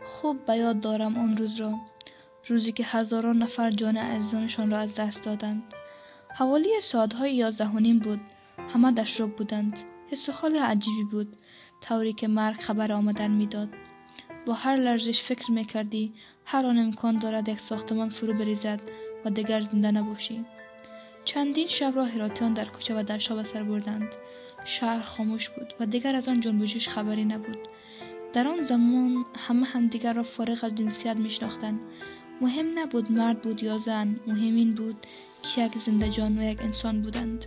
خوب به یاد دارم آن روز را، روزی که هزاران نفر جان عزیزانشان را از دست دادند. حوالی ساعتهای 11:30 بود. همه در شوک بودند. حس و حال عجیبی بود، طوری که مرگ خبر آمدن میداد. با هر لرزش فکر میکردی هر آن امکان دارد یک ساختمان فرو بریزد و دیگر زنده نباشی. چندین شب را هراتیان در کوچه و در شب سر بردند. شهر خاموش بود و دیگر از آن جنب و جوش خبری نبود. در آن زمان همه همدیگر را فارغ از جنسیت میشناختند. مهم نبود مرد بود یا زن، مهم این بود که یک زنده جان و یک انسان بودند.